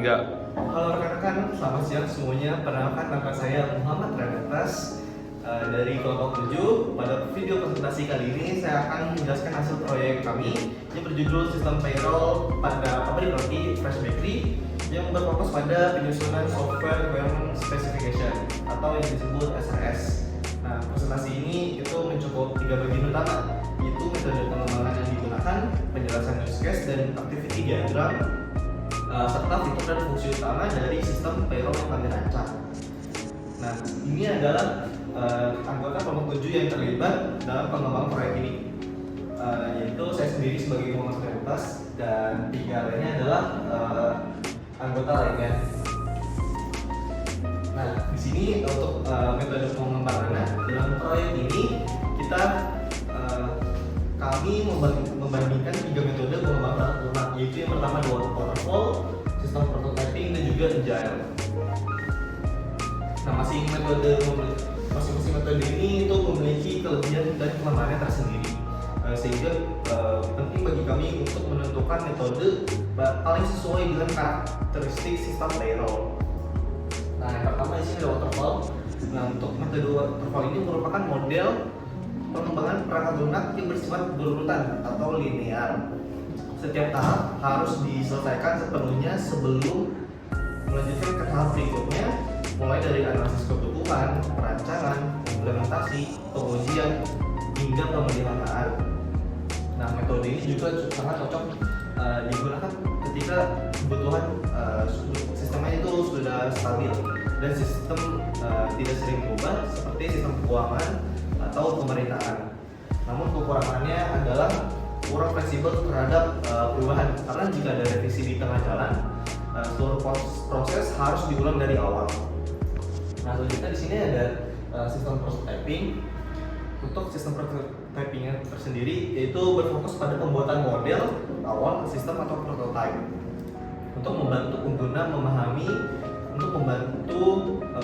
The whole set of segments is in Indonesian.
3. Halo rekan-rekan, selamat siang semuanya. Perkenalkan nama saya Muhammad Renatas dari kelompok 7. Pada video presentasi kali ini saya akan menjelaskan hasil proyek kami yang berjudul Sistem Payroll pada pabrik roti Fresh Bakery yang berfokus pada penyusunan Software Requirement Specification atau yang disebut SRS. Nah, presentasi ini itu mencakup 3 bagian utama, yaitu metode pengembangan yang digunakan, penjelasan use case dan activity diagram, serta fitur dan fungsi utama dari sistem payroll yang kami rancang. Nah, ini adalah anggota kelompok 7 yang terlibat dalam pengembangan proyek ini, yaitu saya sendiri sebagai Muhammad Renatas dan 3 lainnya adalah anggota lainnya. Nah, di sini untuk metode pengembangannya dalam proyek ini kami membandingkan 3 metode pengembangan lunak, yaitu yang pertama waterfall, sistem prototyping dan juga agile. Nah, masing-masing metode ini itu memiliki kelebihan dan kelemahannya tersendiri, sehingga penting bagi kami untuk menentukan metode paling sesuai dengan karakteristik sistem payroll. Nah, yang pertama di sini ada waterfall. Nah, untuk metode waterfall ini merupakan model pengembangan perangkat lunak yang bersifat berurutan atau linear. Setiap tahap harus diselesaikan sepenuhnya sebelum melanjutkan ke tahap berikutnya, mulai dari analisis kebutuhan, perancangan, implementasi, pengujian, hingga pemeliharaan. Nah, metode ini juga sangat cocok digunakan ketika kebutuhan sistemnya itu sudah stabil dan sistem tidak sering berubah seperti sistem keuangan atau pemerintahan. Namun kekurangannya adalah kurang fleksibel terhadap perubahan, karena jika ada revisi di tengah jalan, seluruh proses harus diulang dari awal. Nah, selanjutnya di sini ada sistem prototyping. Untuk sistem prototyping tersendiri yaitu berfokus pada pembuatan model awal sistem atau prototype untuk membantu pengguna membantu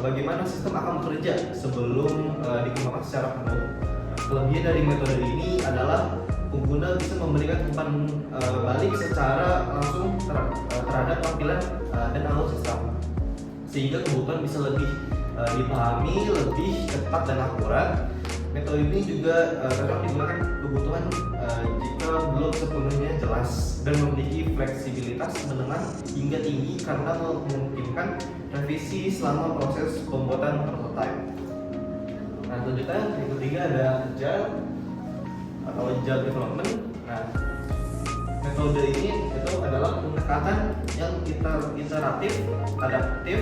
bagaimana sistem akan bekerja sebelum dikembangkan secara penuh. Kelebihan dari metode ini adalah pengguna bisa memberikan umpan balik secara langsung terhadap tampilan dan alur sistem, sehingga kebutuhan bisa lebih dipahami lebih cepat dan akurat. Metode ini juga cocok digunakan kebutuhan jika belum sepenuhnya jelas dan memiliki fleksibilitas menengah hingga tinggi karena memungkinkan revisi selama proses pembuatan prototype. Nah, selanjutnya yang ketiga ada agile atau agile development. Nah, metode ini itu adalah pendekatan yang iteratif, adaptif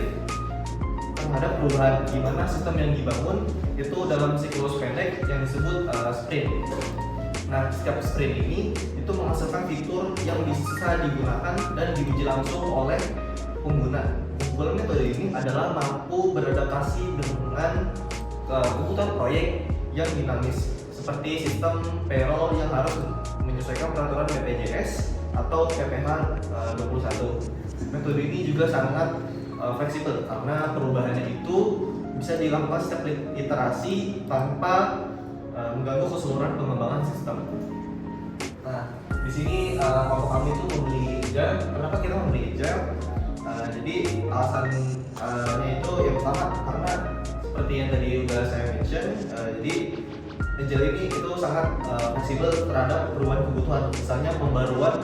terhadap perubahan, di mana sistem yang dibangun itu dalam siklus pendek yang disebut sprint. Nah, setiap sprint ini itu menghasilkan fitur yang bisa digunakan dan diuji langsung oleh pengguna. Keunggulan metode ini adalah mampu beradaptasi dengan kebutuhan proyek yang dinamis, seperti sistem payroll yang harus menyesuaikan peraturan BPJS atau PPh 21. Metode ini juga sangat fleksibel karena perubahannya itu bisa dilakukan setiap iterasi tanpa mengganggu keseluruhan pengembangan sistem. Nah, di sini kelompok kami itu membeli agile. Kenapa kita membeli agile? Jadi alasannya itu yang pertama karena seperti yang tadi udah saya mention, jadi agile ini itu sangat fleksibel terhadap perubahan kebutuhan, misalnya pembaruan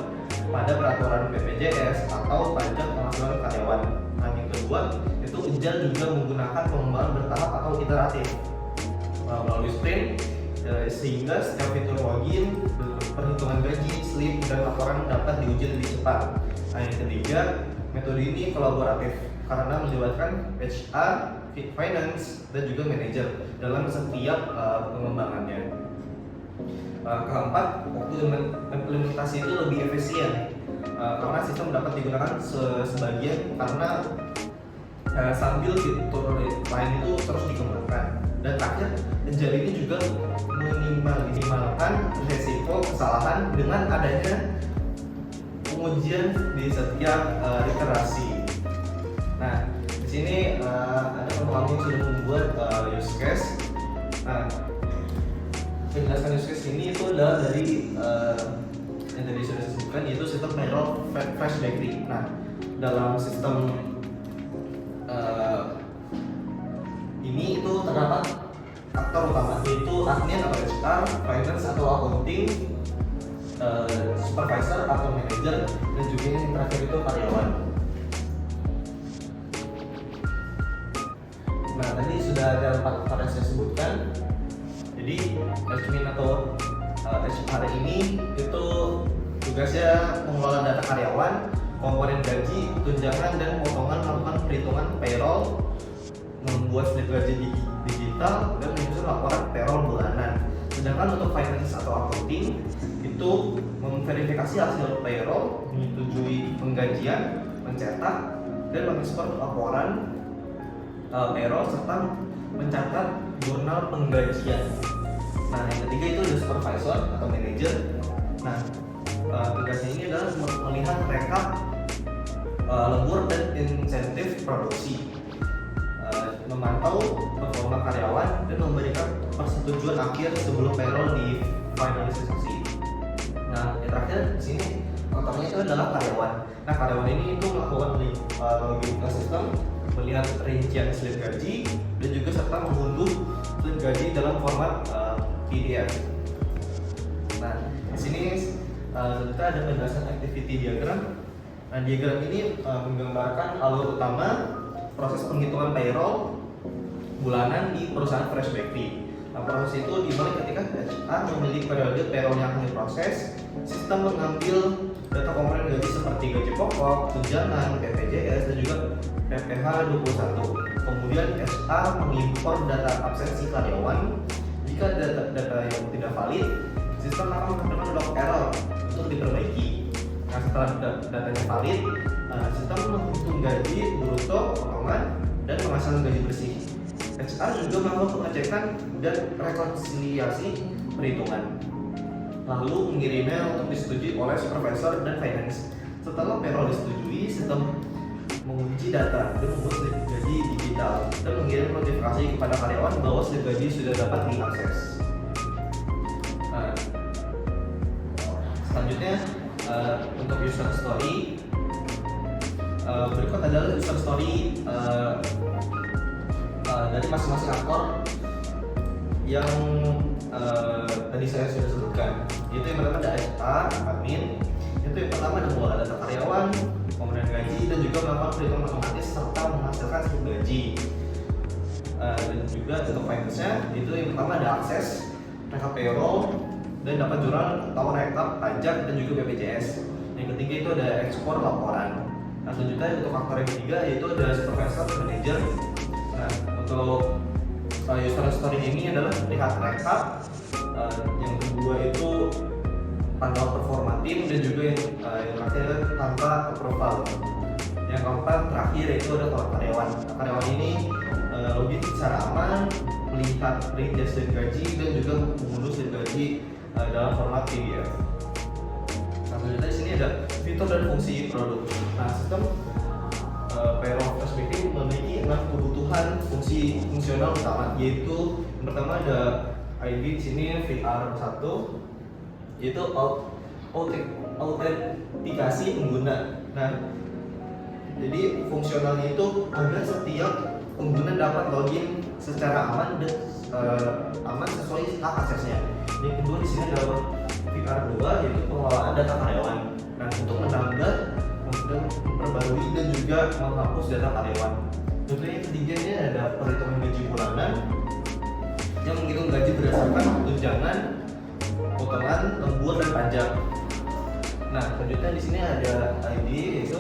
pada peraturan BPJS atau pajak penghasilan karyawan. Nah, yang kedua itu agile juga menggunakan pengembangan bertahap atau iteratif melalui sprint, sehingga setiap fitur login, perhitungan gaji, slip, dan laporan dapat diuji lebih cepat. Nah, yang ketiga, metode ini kolaboratif karena melibatkan HR, finance, dan juga manajer dalam setiap pengembangannya. Keempat, waktu implementasi itu lebih efisien karena sistem dapat digunakan sebagian karena sambil fitur lain itu terus dikembangkan. Dan terakhir, agile ini juga meminimalkan resiko kesalahan dengan adanya pengujian di setiap iterasi. Nah, di sini ada kelompok yang sudah membuat use case. Nah, penjelasan use case ini itu adalah dari yang tadi sudah disebutkan, yaitu sistem payroll Fresh Bakery. Nah, dalam sistem ini itu terdapat aktor utama, yaitu admin atau HR, finance atau accounting, supervisor atau manager, dan juga yang terakhir itu karyawan. Nah, tadi sudah ada 4 aktor yang saya sebutkan. Jadi admin atau HR ini itu tugasnya mengelola data karyawan, komponen gaji, tunjangan, dan potongan, melakukan perhitungan payroll, membuat slip gaji digital, dan menyusun laporan payroll bulanan. Sedangkan untuk finance atau accounting itu memverifikasi hasil payroll, menyetujui penggajian, mencetak, dan mengekspor laporan payroll, serta mencatat jurnal penggajian. Nah, yang ketiga itu ada supervisor atau manager. Nah, tugasnya ini adalah melihat rekap lembur dan insentif produksi, memantau performa karyawan, dan memberikan persetujuan akhir sebelum payroll difinalisasi. Nah, yang terakhir di sini contohnya itu adalah karyawan. Nah, karyawan ini itu melakukan login ke sistem, melihat rincian slip gaji, dan juga serta mengunduh slip gaji dalam format PDF. Nah, di sini kita ada penjelasan activity diagram. Nah, diagram ini menggambarkan alur utama proses penghitungan payroll bulanan di perusahaan Fresh Bakery. Nah, proses itu dimulai ketika HR memiliki periode payroll yang akan diproses. Sistem mengambil data komponen gaji seperti gaji pokok, tunjangan, BPJS, dan juga PPh 21. Kemudian HR mengimpor data absensi karyawan. Jika data yang tidak valid, sistem akan menghasilkan log error untuk diperbaiki. Nah, setelah datanya valid, sistem menghitung gaji bruto, potongan, dan menghasilkan gaji bersih. HR juga melakukan pengecekan dan rekonsiliasi perhitungan, lalu mengirimnya untuk disetujui oleh supervisor dan finance. Setelah payroll disetujui, sistem mengunci data dan membuat slip gaji digital dan mengirim notifikasi kepada karyawan bahwa slip gaji sudah dapat diakses. Nah, selanjutnya untuk user story, berikut adalah user story dari masing-masing aktor yang tadi saya sudah sebutkan. Itu yang pertama ada HR, admin. Itu yang pertama ada mengelola data karyawan, komponen gaji, dan juga melakukan perhitungan matematis serta menghasilkan slip gaji. Dan juga untuk finance-nya itu yang pertama ada akses, rekap payroll, dan dapat jurnal atau rekap pajak dan juga BPJS. Yang ketiga itu ada ekspor laporan. Nah, selanjutnya untuk faktor yang ketiga yaitu ada supervisor dan manager. Nah, untuk user story ini adalah lihat rekap. Yang kedua itu pantau performa tim, dan juga yang terakhir tanpa approval. Yang keempat terakhir itu ada karyawan. Nah, karyawan ini login secara aman, melihat rincian slip gaji, dan juga mengunduh slip gaji dalam format PDF. Nah, selanjutnya di sini ada fitur dan fungsi produk. Nah, sistem payroll Fresh Bakery memiliki 6 kebutuhan fungsi fungsional utama, yaitu yang pertama ada ID di sini VR1, yaitu autentikasi pengguna. Nah, jadi fungsionalnya itu agar setiap pengguna dapat login secara aman dan aman sesuai hak aksesnya. Yang kedua di sini ada VR2, yaitu pengelolaan data karyawan. Nah, untuk menambah, memperbarui, dan juga menghapus data karyawan. Contohnya yang ketiga ini ada perhitungan gaji bulanan yang menghitung gaji berdasarkan tunjangan, potongan, lembur, dan pajak. Nah, selanjutnya di sini ada ID yaitu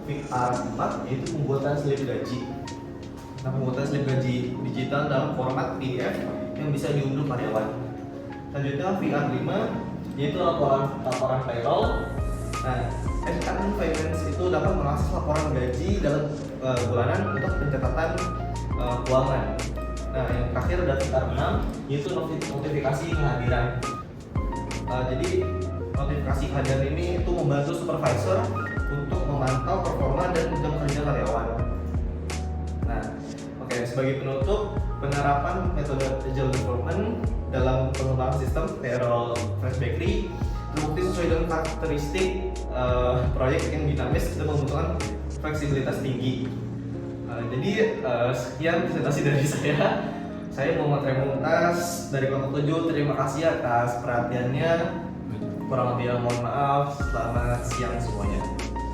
VR4, yaitu pembuatan slip gaji. Nah, pembuatan slip gaji digital dalam format PDF yang bisa diunduh karyawan. Selanjutnya VR5 yaitu laporan payroll. Nah, HR dan finance itu dapat mengakses laporan gaji dalam bulanan untuk pencatatan keuangan. Nah, yang terakhir ada VR6 yaitu notifikasi kehadiran. Jadi notifikasi kehadiran ini itu membantu supervisor untuk memantau performa dan jam kerja karyawan. Nah, oke, sebagai penutup, penerapan metode Agile Development dalam pengembangan sistem payroll Fresh Bakery terbukti sesuai dengan karakteristik proyek yang dinamis dan membutuhkan fleksibilitas tinggi. Jadi sekian presentasi dari saya. Saya Muhammad Remumtaz dari kelompok 7. Terima kasih atas perhatiannya. Kurang lebih mohon maaf. Selamat siang semuanya.